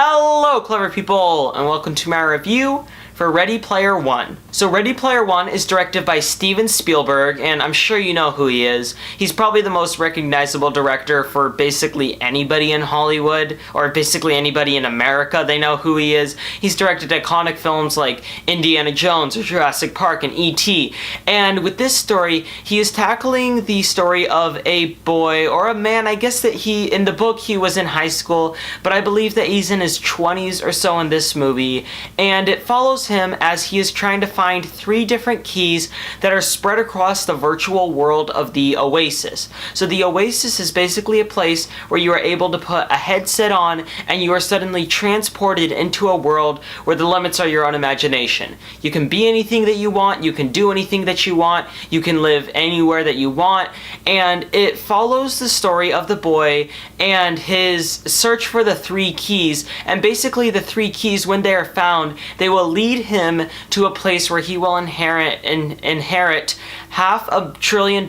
Hello, clever people, and welcome to my review for Ready Player One. So Ready Player One is directed by Steven Spielberg, and I'm sure you know who he is. He's probably the most recognizable director for basically anybody in Hollywood, or basically anybody in America. They know who he is. He's directed iconic films like Indiana Jones or Jurassic Park and E.T. And with this story, he is tackling the story of a boy, or a man. I guess that in the book he was in high school, but I believe that he's in his 20s or so in this movie, and it follows him as he is trying to find 3 different keys that are spread across the virtual world of the Oasis. So the Oasis is basically a place where you are able to put a headset on and you are suddenly transported into a world where the limits are your own imagination. You can be anything that you want, you can do anything that you want, you can live anywhere that you want, and it follows the story of the boy and his search for the 3 keys, and basically the 3 keys, when they are found, they will lead him to a place where he will inherit $500 billion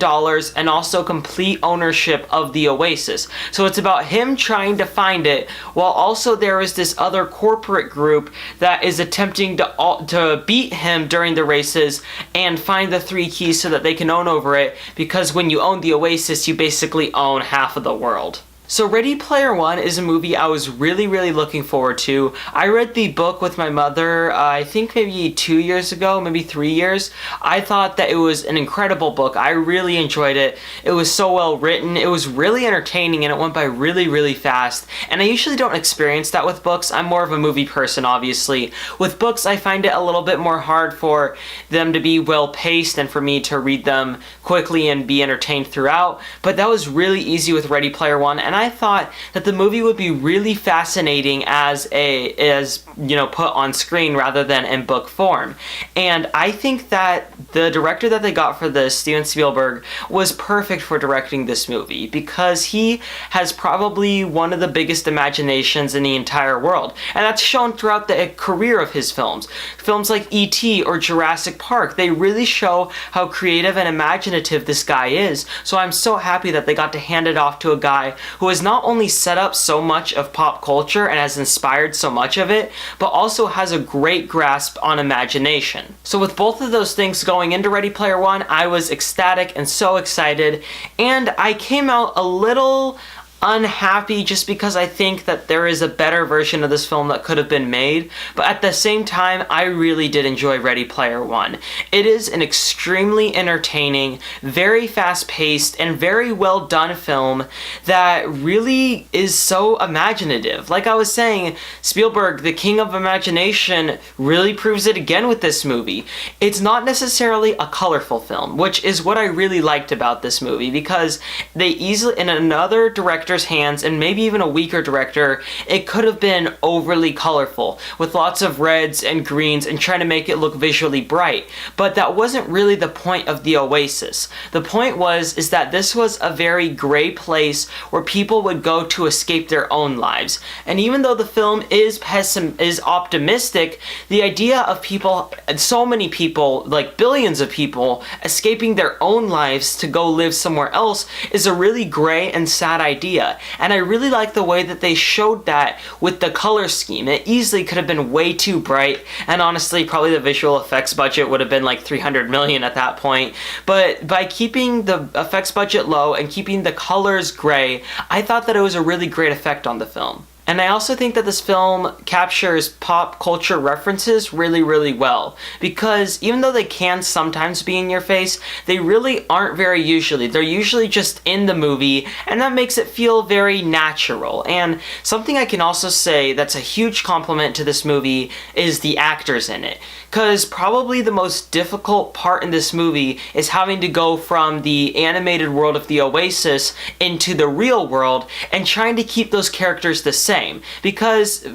and also complete ownership of the Oasis. So it's about him trying to find it, while also there is this other corporate group that is attempting to beat him during the races and find the 3 keys so that they can own over it, because when you own the Oasis, you basically own half of the world. So Ready Player One is a movie I was really looking forward to. I read the book with my mother, I think maybe 2 years ago, maybe 3 years. I thought that it was an incredible book. I really enjoyed it. It was so well written. It was really entertaining, and it went by really fast. And I usually don't experience that with books. I'm more of a movie person, obviously. With books, I find it a little bit more hard for them to be well paced and for me to read them quickly and be entertained throughout. But that was really easy with Ready Player One, and I thought that the movie would be really fascinating as put on screen rather than in book form. And I think that the director that they got for this, Steven Spielberg, was perfect for directing this movie, because he has probably one of the biggest imaginations in the entire world, and that's shown throughout the career of his films. Films like E.T. or Jurassic Park, they really show how creative and imaginative this guy is. So I'm so happy that they got to hand it off to a guy who has not only set up so much of pop culture and has inspired so much of it, but also has a great grasp on imagination. So with both of those things going into Ready Player One, I was ecstatic and so excited, and I came out a little unhappy just because I think that there is a better version of this film that could have been made, but at the same time, I really did enjoy Ready Player One. It is an extremely entertaining, very fast-paced, and very well done film that really is so imaginative. Like I was saying, Spielberg, the king of imagination, really proves it again with this movie. It's not necessarily a colorful film, which is what I really liked about this movie, because they easily, in another director's hands, and maybe even a weaker director, it could have been overly colorful with lots of reds and greens and trying to make it look visually bright. But that wasn't really the point of the Oasis. The point is that this was a very gray place where people would go to escape their own lives. And even though the film is optimistic, the idea of people, so many people, like billions of people, escaping their own lives to go live somewhere else is a really gray and sad idea. And I really like the way that they showed that with the color scheme. It easily could have been way too bright, and honestly, probably the visual effects budget would have been like $300 million at that point. But by keeping the effects budget low and keeping the colors gray, I thought that it was a really great effect on the film. And I also think that this film captures pop culture references really well, because even though they can sometimes be in your face, they really aren't very usually. They're usually just in the movie, and that makes it feel very natural. And something I can also say that's a huge compliment to this movie is the actors in it, because probably the most difficult part in this movie is having to go from the animated world of the Oasis into the real world and trying to keep those characters the same. Because,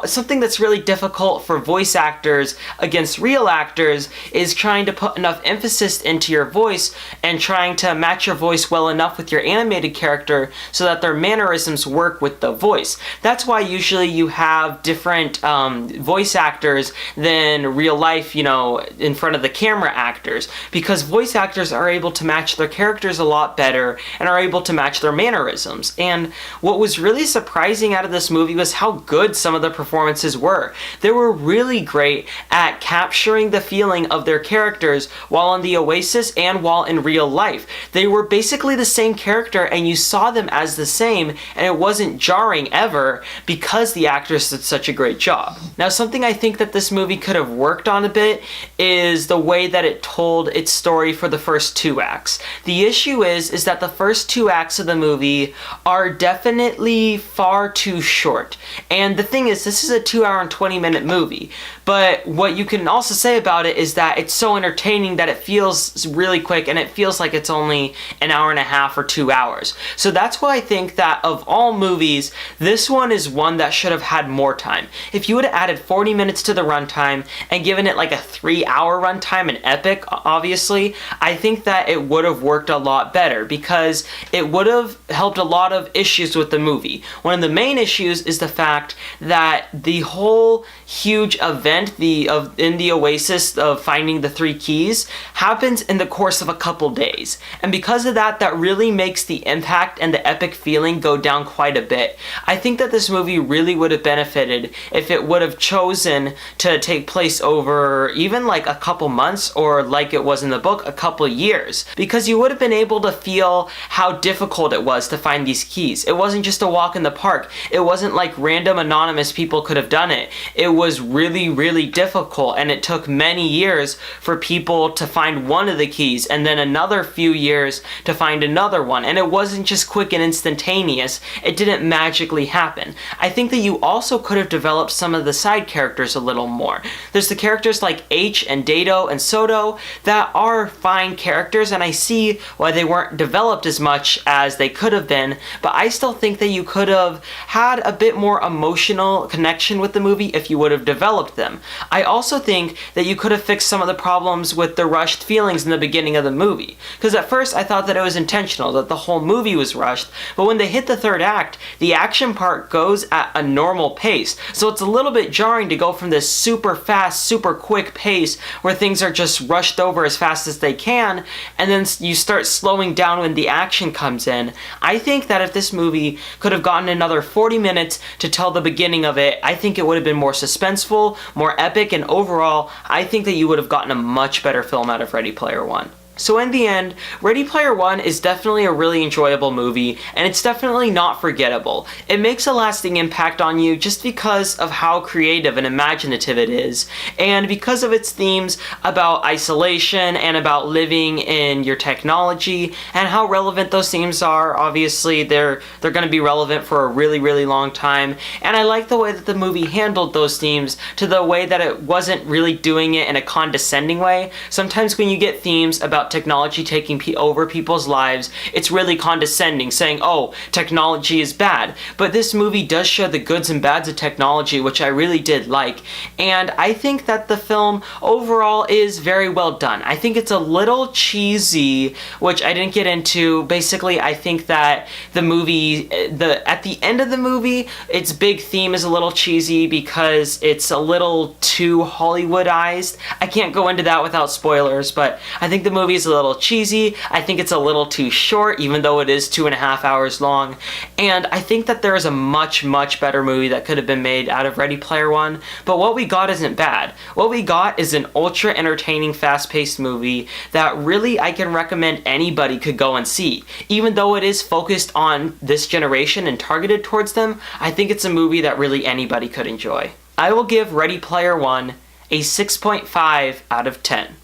something that's really difficult for voice actors against real actors is trying to put enough emphasis into your voice and trying to match your voice well enough with your animated character so that their mannerisms work with the voice. That's why usually you have different voice actors than real life, in front of the camera actors, because voice actors are able to match their characters a lot better and are able to match their mannerisms. And what was really surprising out of this movie was how good some of the performances were. They were really great at capturing the feeling of their characters while on the Oasis and while in real life. They were basically the same character and you saw them as the same, and it wasn't jarring ever because the actors did such a great job. Now, something I think that this movie could have worked on a bit is the way that it told its story for the first 2 acts. The issue is that the first 2 acts of the movie are definitely far too short. And the thing is, this is a 2-hour and 20-minute movie. But what you can also say about it is that it's so entertaining that it feels really quick and it feels like it's only an hour and a half or 2 hours. So that's why I think that of all movies, this one is one that should have had more time. If you would have added 40 minutes to the runtime and given it like a 3-hour runtime, an epic, obviously, I think that it would have worked a lot better because it would have helped a lot of issues with the movie. One of the main issues is the fact that the whole huge event in the Oasis of finding the 3 keys happens in the course of a couple days. And because of that, that really makes the impact and the epic feeling go down quite a bit. I think that this movie really would have benefited if it would have chosen to take place over even like a couple months, or like it was in the book, a couple years, because you would have been able to feel how difficult it was to find these keys. It wasn't just a walk in the park. It wasn't like random anonymous people could have done it. It was really difficult, and it took many years for people to find one of the keys and then another few years to find another one. And it wasn't just quick and instantaneous. It didn't magically happen. I think that you also could have developed some of the side characters a little more. There's the characters like H and Dado and Soto that are fine characters, and I see why they weren't developed as much as they could have been, but I still think that you could have had a bit more emotional connection with the movie if you would have developed them. I also think that you could have fixed some of the problems with the rushed feelings in the beginning of the movie. Because at first I thought that it was intentional, that the whole movie was rushed, but when they hit the 3rd act, the action part goes at a normal pace. So it's a little bit jarring to go from this super fast, super quick pace where things are just rushed over as fast as they can, and then you start slowing down when the action comes in. I think that if this movie could have gotten another 40 minutes to tell the beginning of it, I think it would have been more suspenseful, more epic, and overall, I think that you would have gotten a much better film out of Ready Player One. So in the end, Ready Player One is definitely a really enjoyable movie, and it's definitely not forgettable. It makes a lasting impact on you just because of how creative and imaginative it is, and because of its themes about isolation and about living in your technology, and how relevant those themes are. Obviously, they're going to be relevant for a really long time, and I like the way that the movie handled those themes to the way that it wasn't really doing it in a condescending way. Sometimes when you get themes about technology taking over people's lives, it's really condescending, saying, oh, technology is bad. But this movie does show the goods and bads of technology, which I really did like. And I think that the film overall is very well done. I think it's a little cheesy, which I didn't get into. Basically, I think that the movie, at the end of the movie, its big theme is a little cheesy because it's a little too Hollywoodized. I can't go into that without spoilers, but I think the movie is a little cheesy. I think it's a little too short, even though it is 2.5 hours long. And I think that there is a much better movie that could have been made out of Ready Player One. But what we got isn't bad. What we got is an ultra entertaining, fast-paced movie that really I can recommend anybody could go and see. Even though it is focused on this generation and targeted towards them, I think it's a movie that really anybody could enjoy. I will give Ready Player One a 6.5 out of 10.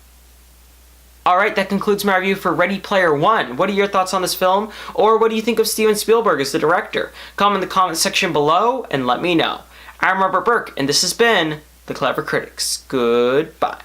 Alright, that concludes my review for Ready Player One. What are your thoughts on this film? Or what do you think of Steven Spielberg as the director? Comment in the comment section below and let me know. I'm Robert Burke, and this has been The Clever Critics. Goodbye.